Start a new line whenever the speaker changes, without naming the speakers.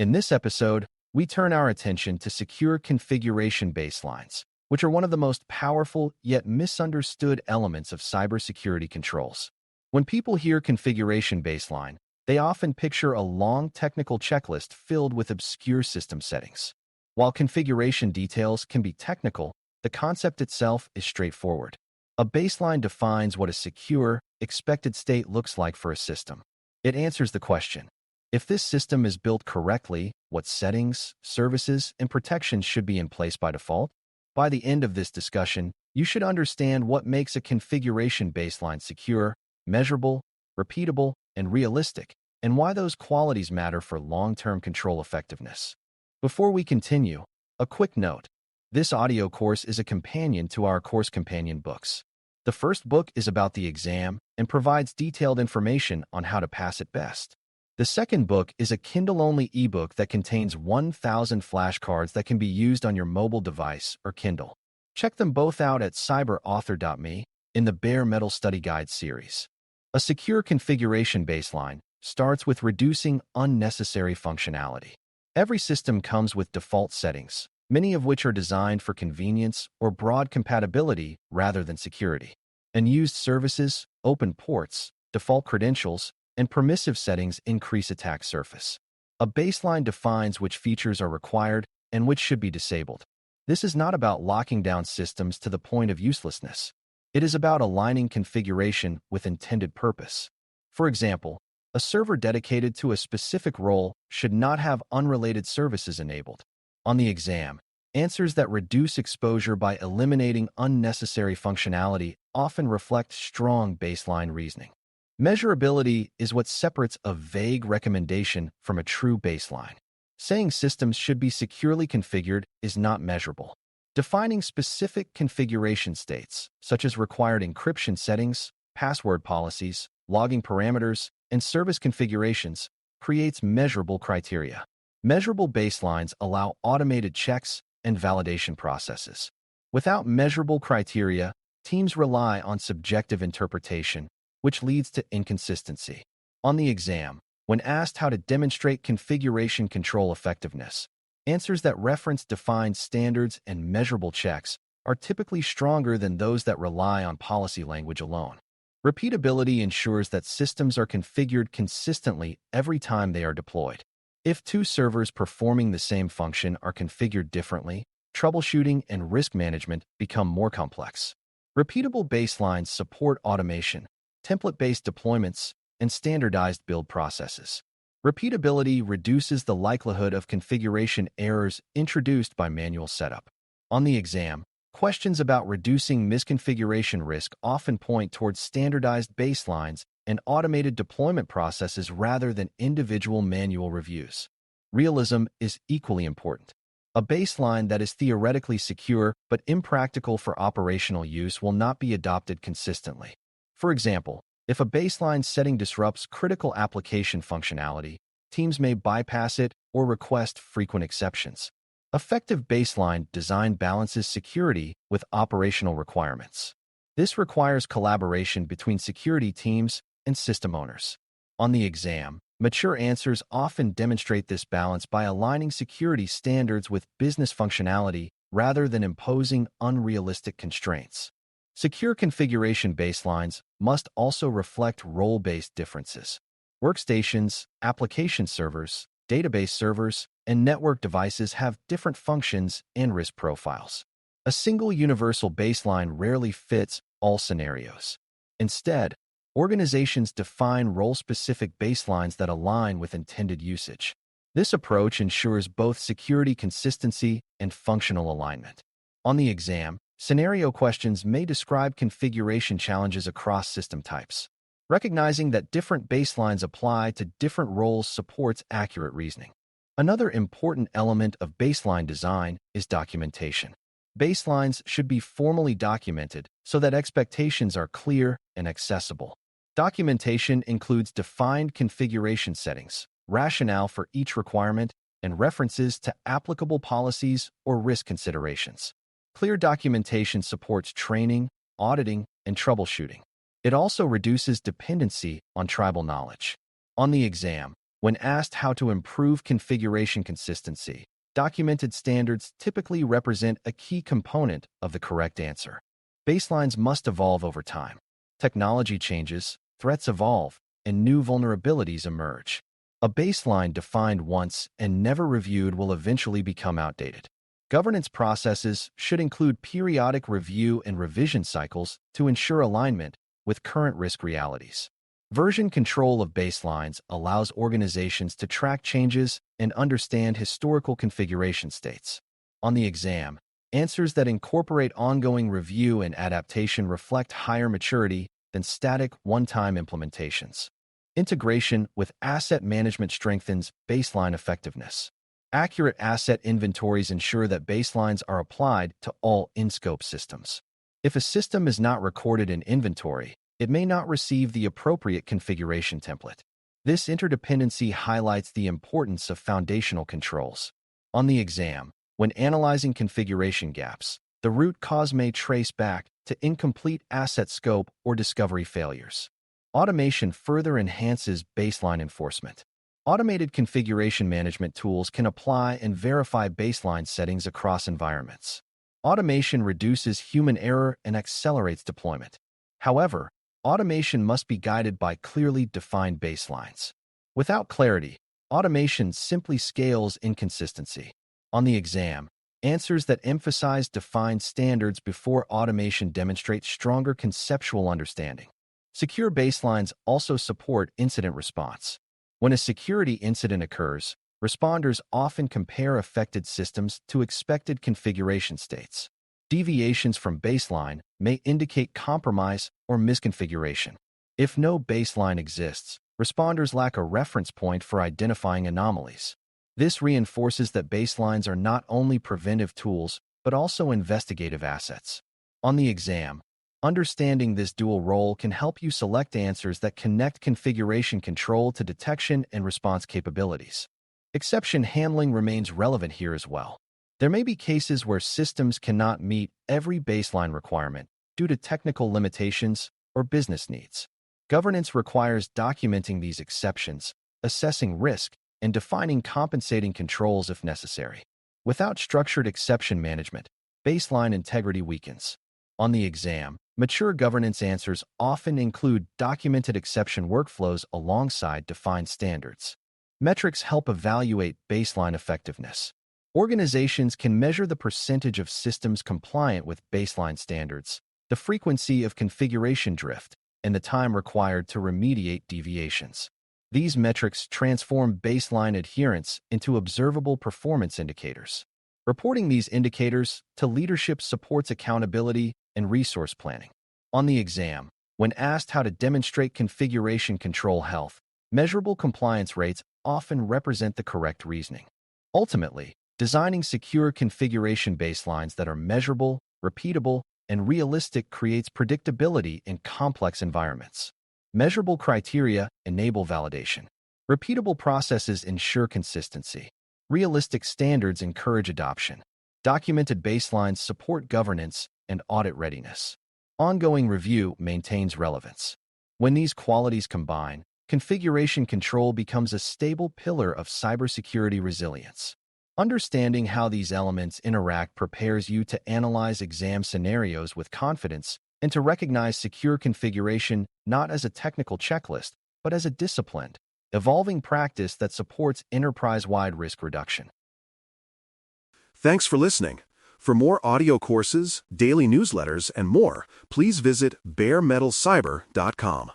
In this episode, we turn our attention to secure configuration baselines, which are one of the most powerful yet misunderstood elements of cybersecurity controls. When people hear configuration baseline, they often picture a long technical checklist filled with obscure system settings. While configuration details can be technical, the concept itself is straightforward. A baseline defines what a secure, expected state looks like for a system. It answers the question: if this system is built correctly, what settings, services, and protections should be in place by default? By the end of this discussion, you should understand what makes a configuration baseline secure, measurable, repeatable, and realistic, and why those qualities matter for long-term control effectiveness. Before we continue, a quick note. This audio course is a companion to our course companion books. The first book is about the exam and provides detailed information on how to pass it best. The second book is a Kindle-only ebook that contains 1,000 flashcards that can be used on your mobile device or Kindle. Check them both out at cyber.author.me in the Bare Metal Study Guide series. A secure configuration baseline starts with reducing unnecessary functionality. Every system comes with default settings, many of which are designed for convenience or broad compatibility rather than security. Unused services, open ports, default credentials, and permissive settings increase attack surface. A baseline defines which features are required and which should be disabled. This is not about locking down systems to the point of uselessness. It is about aligning configuration with intended purpose. For example, a server dedicated to a specific role should not have unrelated services enabled. On the exam, answers that reduce exposure by eliminating unnecessary functionality often reflect strong baseline reasoning. Measurability is what separates a vague recommendation from a true baseline. Saying systems should be securely configured is not measurable. Defining specific configuration states, such as required encryption settings, password policies, logging parameters, and service configurations, creates measurable criteria. Measurable baselines allow automated checks and validation processes. Without measurable criteria, teams rely on subjective interpretation, which leads to inconsistency. On the exam, when asked how to demonstrate configuration control effectiveness, answers that reference defined standards and measurable checks are typically stronger than those that rely on policy language alone. Repeatability ensures that systems are configured consistently every time they are deployed. If two servers performing the same function are configured differently, troubleshooting and risk management become more complex. Repeatable baselines support automation, template-based deployments, and standardized build processes. Repeatability reduces the likelihood of configuration errors introduced by manual setup. On the exam, questions about reducing misconfiguration risk often point towards standardized baselines and automated deployment processes rather than individual manual reviews. Realism is equally important. A baseline that is theoretically secure but impractical for operational use will not be adopted consistently. For example, if a baseline setting disrupts critical application functionality, teams may bypass it or request frequent exceptions. Effective baseline design balances security with operational requirements. This requires collaboration between security teams and system owners. On the exam, mature answers often demonstrate this balance by aligning security standards with business functionality rather than imposing unrealistic constraints. Secure configuration baselines must also reflect role-based differences. Workstations, application servers, database servers, and network devices have different functions and risk profiles. A single universal baseline rarely fits all scenarios. Instead, organizations define role-specific baselines that align with intended usage. This approach ensures both security consistency and functional alignment. On the exam, scenario questions may describe configuration challenges across system types. Recognizing that different baselines apply to different roles supports accurate reasoning. Another important element of baseline design is documentation. Baselines should be formally documented so that expectations are clear and accessible. Documentation includes defined configuration settings, rationale for each requirement, and references to applicable policies or risk considerations. Clear documentation supports training, auditing, and troubleshooting. It also reduces dependency on tribal knowledge. On the exam, When asked how to improve configuration consistency, documented standards typically represent a key component of the correct answer. Baselines must evolve over time. Technology changes, threats evolve, and new vulnerabilities emerge. A baseline defined once and never reviewed will eventually become outdated. Governance processes should include periodic review and revision cycles to ensure alignment with current risk realities. Version control of baselines allows organizations to track changes and understand historical configuration states. On the exam, answers that incorporate ongoing review and adaptation reflect higher maturity than static, one-time implementations. Integration with asset management strengthens baseline effectiveness. Accurate asset inventories ensure that baselines are applied to all in-scope systems. If a system is not recorded in inventory, it may not receive the appropriate configuration template. This interdependency highlights the importance of foundational controls. On the exam, when analyzing configuration gaps, the root cause may trace back to incomplete asset scope or discovery failures. Automation further enhances baseline enforcement. Automated configuration management tools can apply and verify baseline settings across environments. Automation reduces human error and accelerates deployment. However, automation must be guided by clearly defined baselines. Without clarity, automation simply scales inconsistency. On the exam, answers that emphasize defined standards before automation demonstrate stronger conceptual understanding. Secure baselines also support incident response. When a security incident occurs, responders often compare affected systems to expected configuration states. Deviations from baseline may indicate compromise or misconfiguration. If no baseline exists, responders lack a reference point for identifying anomalies. This reinforces that baselines are not only preventive tools, but also investigative assets. On the exam, understanding this dual role can help you select answers that connect configuration control to detection and response capabilities. Exception handling remains relevant here as well. There may be cases where systems cannot meet every baseline requirement due to technical limitations or business needs. Governance requires documenting these exceptions, assessing risk, and defining compensating controls if necessary. Without structured exception management, baseline integrity weakens. On the exam, mature governance answers often include documented exception workflows alongside defined standards. Metrics help evaluate baseline effectiveness. Organizations can measure the percentage of systems compliant with baseline standards, the frequency of configuration drift, and the time required to remediate deviations. These metrics transform baseline adherence into observable performance indicators. Reporting these indicators to leadership supports accountability and resource planning. On the exam, when asked how to demonstrate configuration control health, measurable compliance rates often represent the correct reasoning. Ultimately, designing secure configuration baselines that are measurable, repeatable, and realistic creates predictability in complex environments. Measurable criteria enable validation. Repeatable processes ensure consistency. Realistic standards encourage adoption. Documented baselines support governance and audit readiness. Ongoing review maintains relevance. When these qualities combine, configuration control becomes a stable pillar of cybersecurity resilience. Understanding how these elements interact prepares you to analyze exam scenarios with confidence and to recognize secure configuration not as a technical checklist, but as a disciplined, evolving practice that supports enterprise-wide risk reduction.
Thanks for listening. For more audio courses, daily newsletters, and more, please visit baremetalcyber.com.